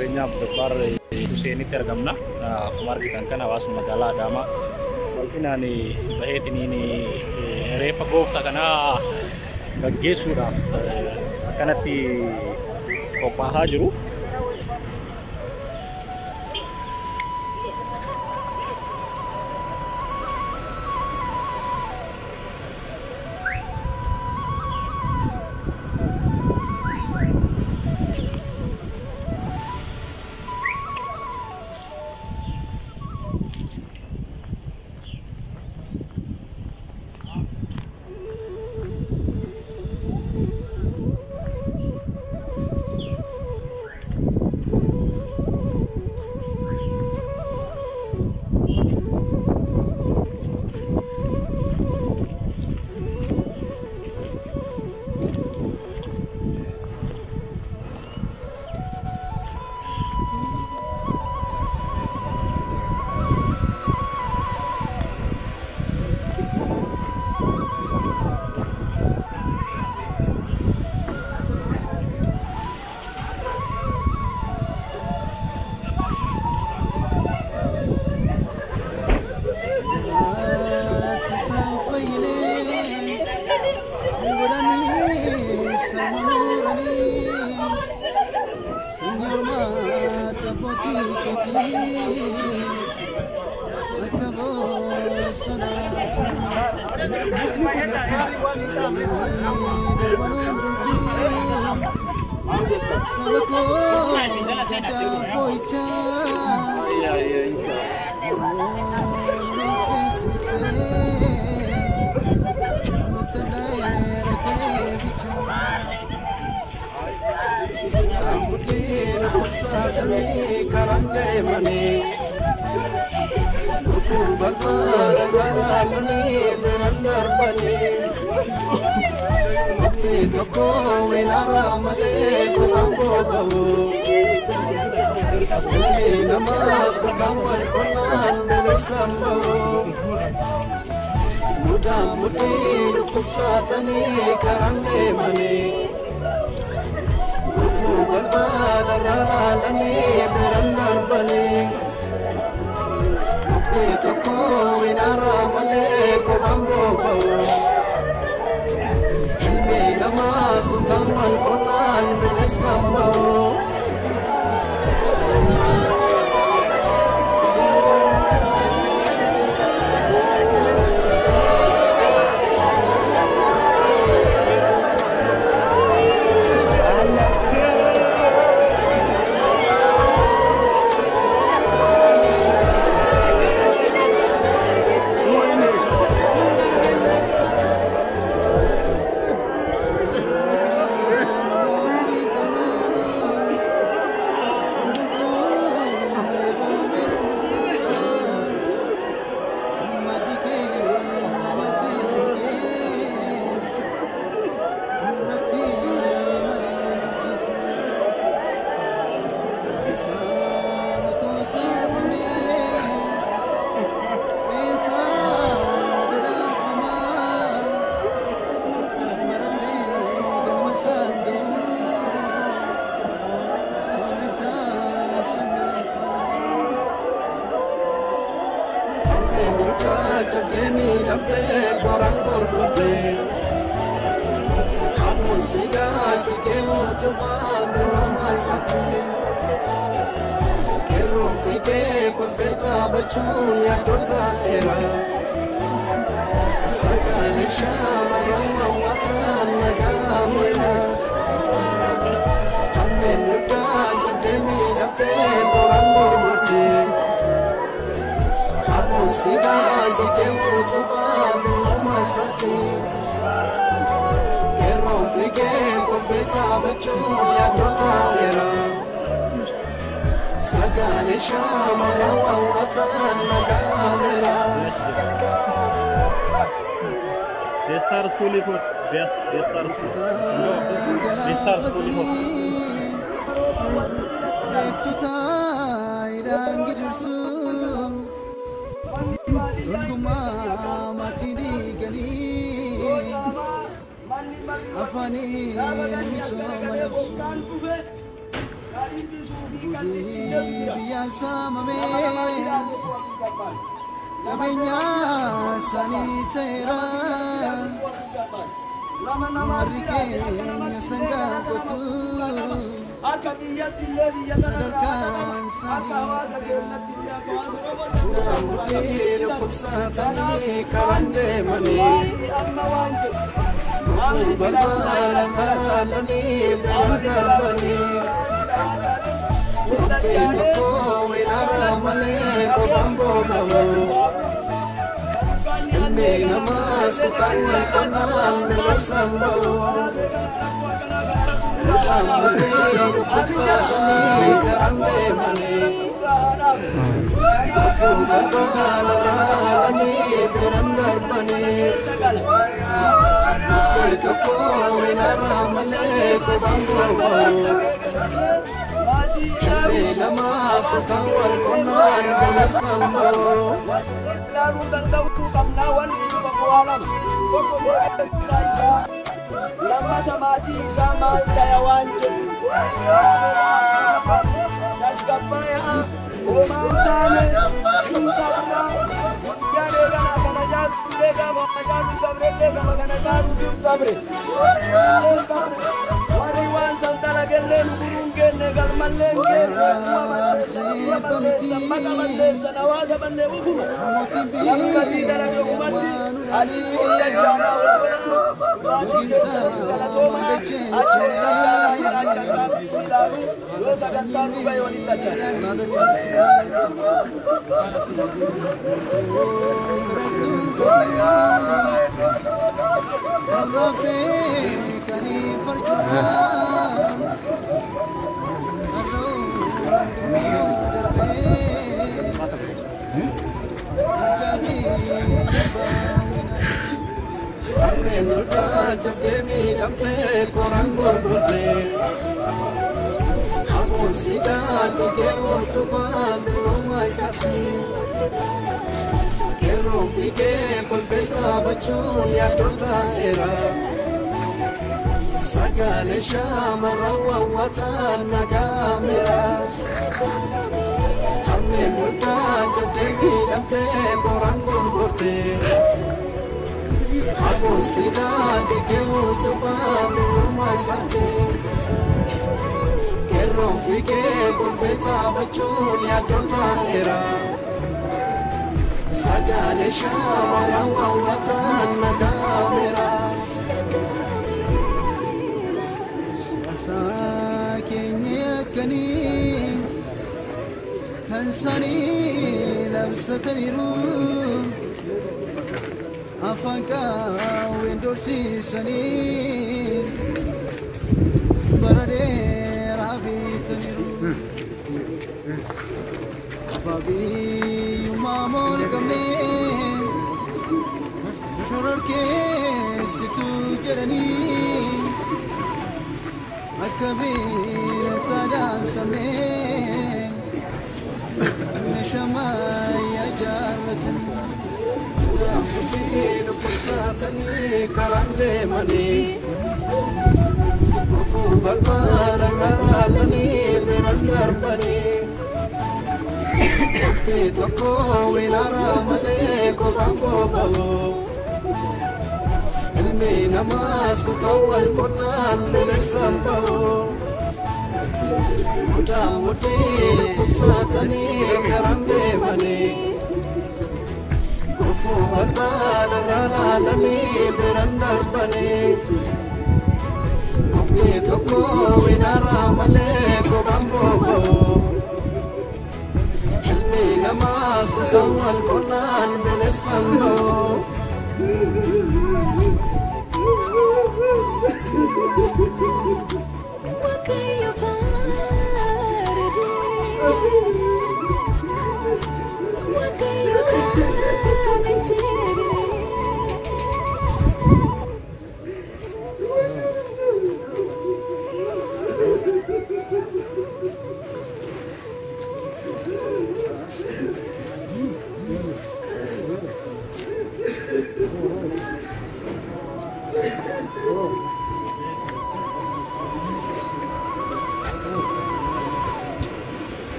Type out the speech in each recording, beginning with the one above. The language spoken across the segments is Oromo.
jireenyaa Abdulbar Huseenitti argamna. Akkuma argitan kana hawaasni magaalaa Adaamaa bal'inaan baheetiniin reeffa gooftaa kanaa gaggeessuudhaaf kanatti qophaa'aa jiru. biasa mame kabenya sanitera marikenya sanggan kotu sadarkan sanitera udah kupsatani karande mani Barbara kalani barbani Tito winara mane ko bambo bawo Ilmi namas ko tawal kanan melasambo Utamani kupsatani karande mane Barbara kalani barbani Tito winara mane ko bambo bawo Namas utawal konan belasambo lalu tentang kamnawan itu bakualam lama sama sama kayawan das kapaya omantane intana jane gana kana jadu lega kana sabre lega kana jadu sabre wari wan santala gellen burungen negal mallenge samaka malle sanawaza banne ukuma lamka didara kumati aji kolla jana ginsa mandeche Sagale shamara watan nagamera Hamne muda jadegi amte borangun bote Abon sida jegeu tupam masate Kerom fike konfeta bachun ya tota era Sagale shamara watan nagamera Sakenya kani kansani labsataniru afaka wendorsi sani barade rabitaniru babi umamol kamne shurarke situ jarani Akabir sadam samne Meshama ya jarratani Akabir pusatani karande mani Kufu balbara kalani berandar bani Wakti toko wilara male ko bambo bawo Ilmi namas kutawal konan belasambo Muda mudi kupsatani karamde mani Kufu albala ralalani berandar bani Wakti toko winara male ko bambo Ilmi namas kutawal konan belasambo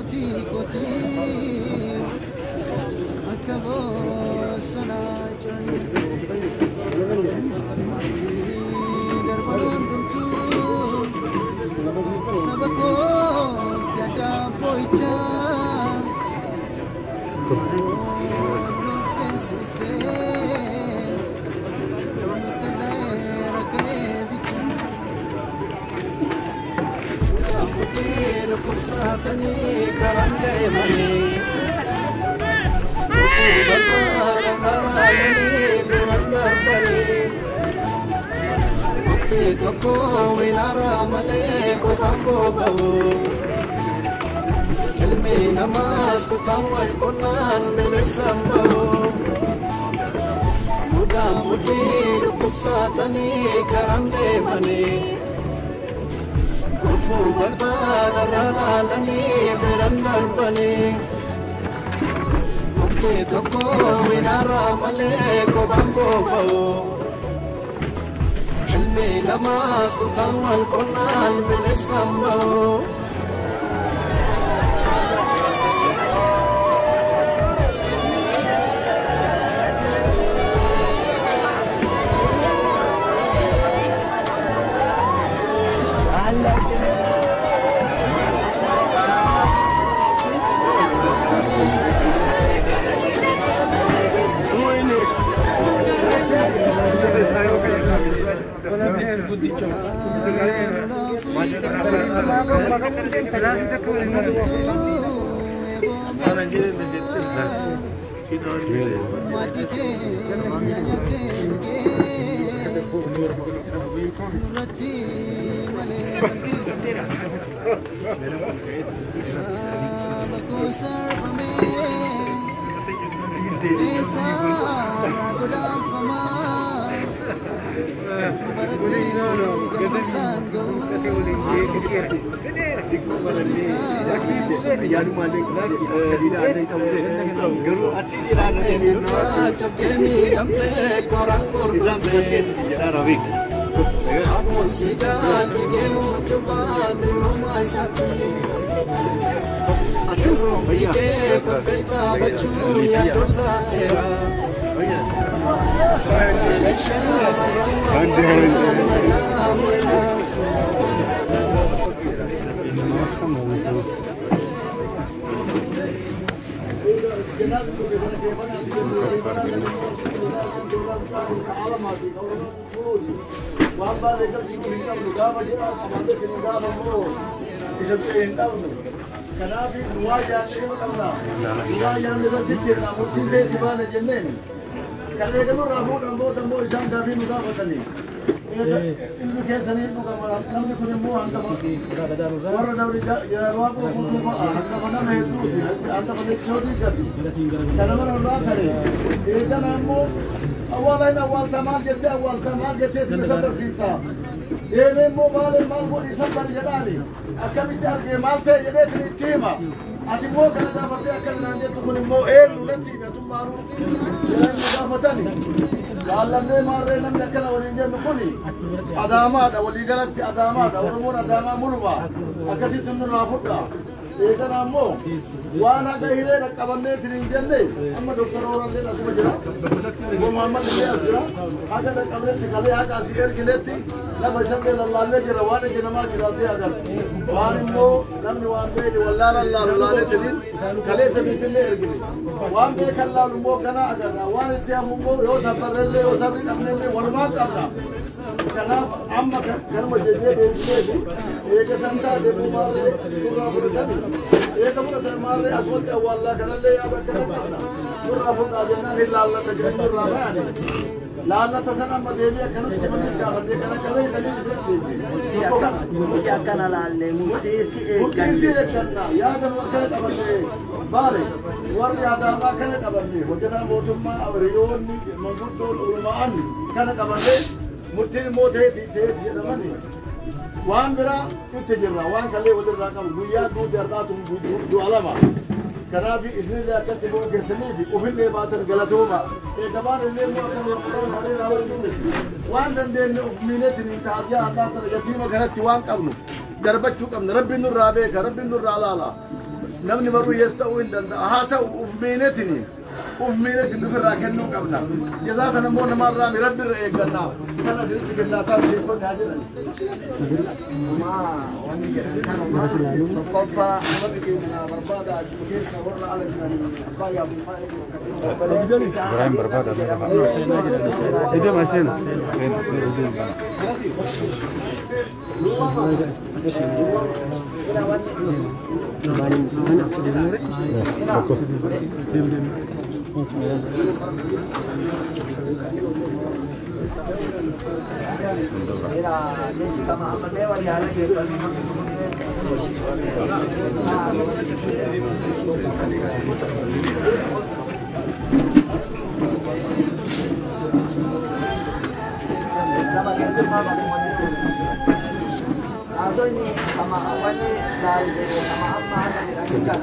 koti koti akabo sanajun darbaron buntu sabako dada boicha se Satani karande mani, bala kalani berandar bani. Bukti toko winara male ko tambo bau. Ilmi namas ko tawal Quran melisambau. Muda mudi rukuk satani karande mani. Balbalani berandar bani Bukti toko winara male ko bambo bau Hilmi namas utawal Quran melisambau Adamat, awali galaksi adamat, awalumur adama mulba, akasi tunur rafuka. Eka namo, wana kahire nakabane tininjenne, amma doktor orang deh aku berjaya. Gua Muhammad ini aja, ada nakabane tikale aga asier kileti, na basan deh lalle jera wana jena ma cilati agar. Wanimo, namni wambe di wallala lalle tidin, kale sebi pille ergili. Wambe kalla lumbo kana agar, wana tiap lumbo yo sabarelle yo sabri namnelle warman kabla. Karena amma kan majede deh, eka santa deh bumare, kurang berdani. Eka pura termare aswat awalla kanalle ya bakana kana. Kurang berdana ni lalla tajamur ramani. Lalla tasana madeli kanu timani ka bade kana kanu kanu se. Ya kana lalle mutisi ekana. Ya dan wakana sabase. Bare warri adama kana kabande. Hojana motumma awriyonni mangudol ulmaan kana kabande. Murtin mote di ramani. Wan bera itu jerna, wan kali udah rakam guya tu derda tu du alama. Karena fi isni le akan tibo keseni fi ufil le bater galatuma. Kabar le mu akan Quran hari rawal jumle. Wan dan den minit ni taziya ata yatima garat wan qabnu. Darbat chukam rabbi nur rabe rabbi nur ralala. نمني مرو يستوي دند هاتا وفمينتني وفمينتني في الراكنو قبلنا جزاءنا مون مرة مرد رأينا كنا سيرت كنا صار شيء كنا هاجر ما واني كانوا ما صفّا ما بيجينا بربادة سكين صور على بايا Ibrahim berbada. Itu masih. Asoni sama awalnya dari sama amma ada di Angkat.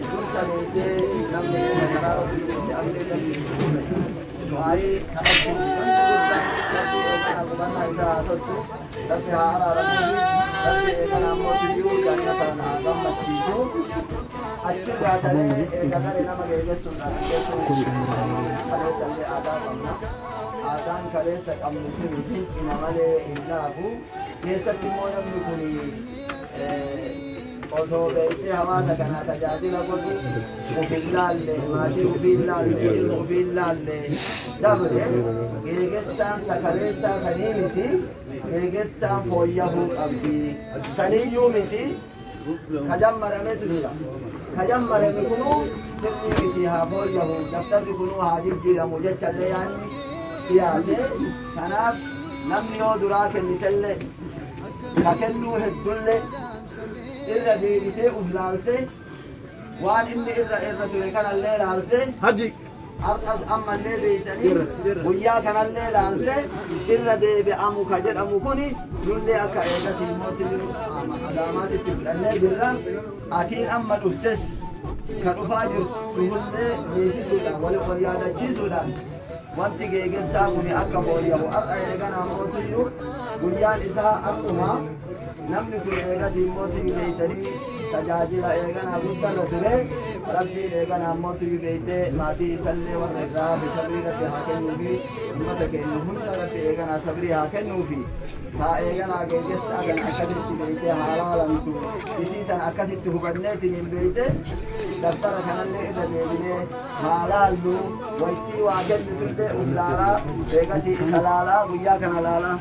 Terus ada ide namanya Kararo di Angkat. Soalnya kalau kita tapi aku kan ada satu tapi harap tapi kalau mau tuju dan karena agam macam itu asyik ada karena nama gaya sunnah itu ada tanda ada mana adaan kaleessa qabnu sun cina malee hin dhaabu keessatti immoo namni kun osoo beektee hawaasa kanaa tajaajila godhu ofin laalle maatii ofin laalle ilma ofin laalle dabre geegessaan sakaleessaa sanii miti geegessaan fooyyahuu qabdi saniyyuu miti kajammarame jira kajammarame kunuu sirrii miti haa fooyyahu daftarri kunuu haa jijjiiramu jechallee yaanni yaade kanaaf namni yoo duraa kennitellee ka kennuu hedduullee irra deebitee uf laalte waan inni irra ture kanallee laalte haji har'as ammallee beeytanii guyyaa kanallee laalte irra deebi'amu ka jedhamu kuni nullee akka eegatii mootii adaamaatitti fudhannee jirra atiin amma dhuftes ka dhufaa jirtu hullee beeksisuudhaan wal yaadachiisuudhaan wanti geeggessaa kuni akka fooyyahu har'a eeganaa mootiyyuu guyyaan isaa har'uma namni kun eegasii mootii beeytanii tajaajila eeganaa guddarra ture rabbiin eeganaa mootii beeytee maatii isallee warra irraa sabrii rabbi haa kennuufi ummata keenya hunda rabbi eeganaa sabrii haa kennuufi haa eeganaa geeggessaa kan akkasitti beeytee haa laalamtu isii tan akkasitti hubanneetiin hin beeyte daftara kanallee irra deebinee haa laallu waytii waa kennu turte uf laalaa eegasii isa laalaa guyyaa kana laalaa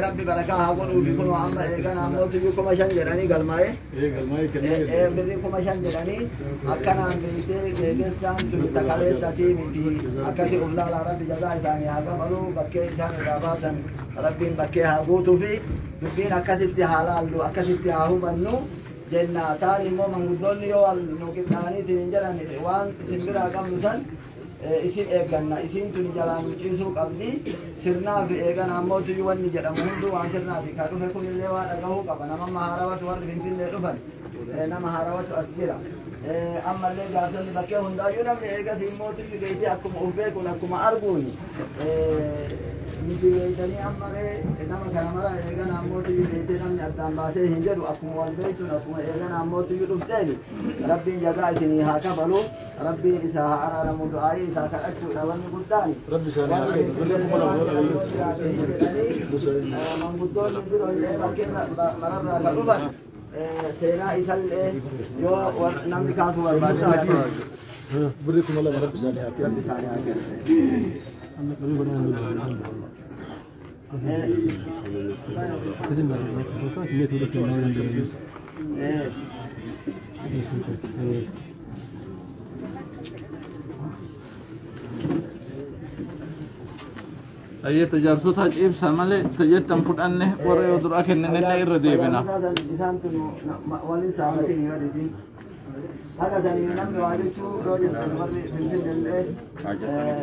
rabbi barakaa haa godhuufi kun amma eeganaa mootii kuma shan jedhanii galmaa'e birrii kuma shan jedhanii akkanaan beeytee geegessaan tuni takaleessatii miti akkasi uf laalaa rabbi jazaa isaanii haa qabalu bakkee isaan irraa baasan rabbiin bakkee haa guutuufi dubbiin akkasitti haa laallu akkasitti haa hubannu jenna taan immoo manguddoonni yoo nu qixxaaniitiin hin jedhan waan isin biraa qabnu san isin eegganna isin tuni jalaan ciisuu qabdi sirnaaf eegan ammootu wanni jedhamu hunduu waan sirnaati ka dhufe kunillee waa dhagahuu qaba nama haarawatu warri finfinnee dhufan nama haarawatu as jira ammallee jaarsonni bakkee hundaayyuu namni eegas immootu beeytee akkuma uf beekun akkuma arguuni miti beeytanii ammalee nama kana mara eegan ammootu beeytee namni addaan baasee hin jedhu akkuma wal beeytun akkuma eegan ammootu dhufteeni rabbiin jazaa isinii haa kafalu rabbiin isaa haa araaramu du'aayii isaa kadhachuudha wanni guddaani manguddoonni birollee bakkee mararraa ka dhufan seenaa isallee yoo namni kaasuu barbaadu birrii kuma lama rabbi isaanii haa أيه تجارسوت هجيب سامله تجتم فدانه ورا يدرو أكن نلا يردي بنا. هذا ثاني نمي واجتشو روجل تمري تنزل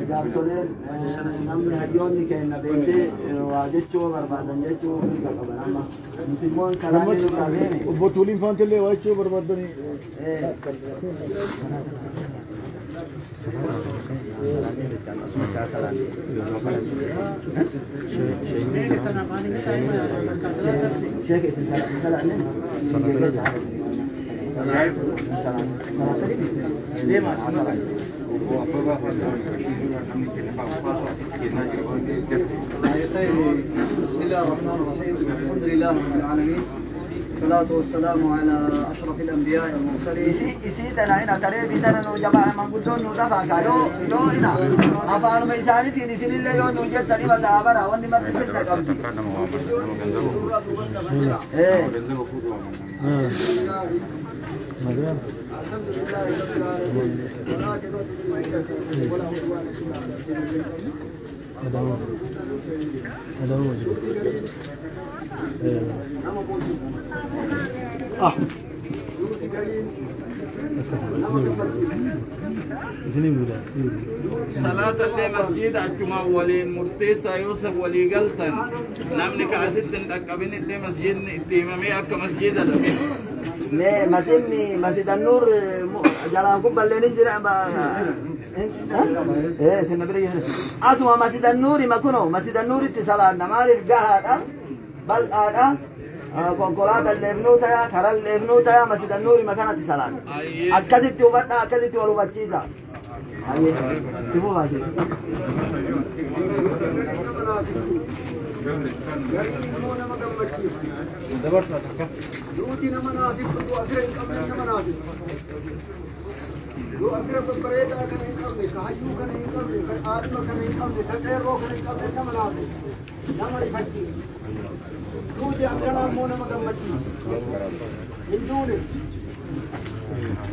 جارسولين نمي هديوني كأنه بيتي واجتشو بربادن جتشو كقبل أما تيمون سلامي لبراديني. بطولين فانتلي واجتشو بربادني. بسم الله الرحمن الرحيم الحمد لله رب العالمين الصلاة والسلام على أشرف الأنبياء والمرسلين. إسيتنا هنا ترى بيتنا نو جماعة من قدون نو دفع كلو لو هنا أفعل ما يساني تيني سنين اللي يوم نوجد تاني بتعبر أواني ما بيصير كابدي. إيه. الحمد لله رب العالمين. صلاة اللي مسجد أجمع ولين مرتيسا يوسف ولي قلتن نمنك عسد أكبين اللي مسجد إتمامي أك مسجد مسجد النور جلالكم بلين جرا إيه سنبري أسمع مسجد النور ما كنوا مسجد النور اتصالات نمال الجهاد بل أنا كونكولات الليفنوتا يا كرال الليفنوتا يا مسجد النور مكان اتصالات أكذب توبتا أكذب تولو بتشيزا أيه تبو هذي لو أفرق بقرية كان ينقضي كهجو كان ينقضي كعالم كان ينقضي كغيره كان ينقضي نمناسي نمري فتي لودي أكنا مونا مكمتي من دونه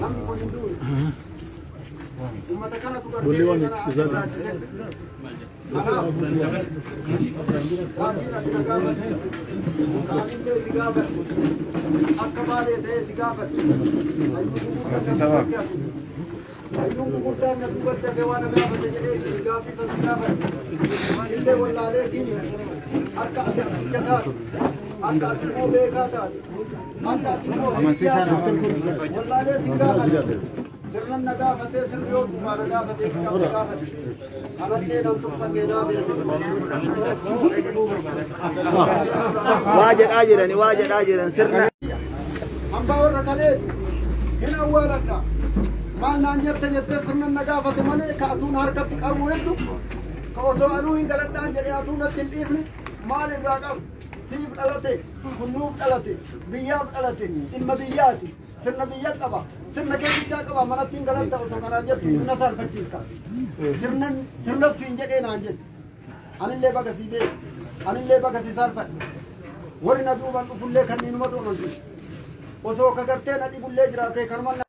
نم يكون من دونه ثم تكنا تقرأ أيوم قدام نبض كوانا قافة جليل قافة سنقافة اللي ولا عليكين أكا أتكتات أكا أتكو بيكاتات أكا أتكو هيكياتات ولا عليه سنقافة سرنا النقافة سر يوم ما نقافة نقافة أنا اللي لو تفقينا واجد آجرني واجد آجرني سرنا هم باورك عليك هنا أولك maal naan jette sirna nagaafate malee ka atuun harkatti qabu heddu ka osoo anuu hin galadhaan jedhee atuun atti hin dhiifne maal irraa qabu siif dhalate kunnuuf dhalate biyyaaf dhalate ilma biyyaati sirna biyya qaba sirna keessichaa qaba manatti hin galadda osoo kanaan jettu humna salphachiifta sirna siin jedhee naan jette anillee baga sii beeku anillee baga sii salphadhe warri na duuban dhufullee kanniinumatu amansiisa osoo ka gartee na dhibullee jiraatee kanumaan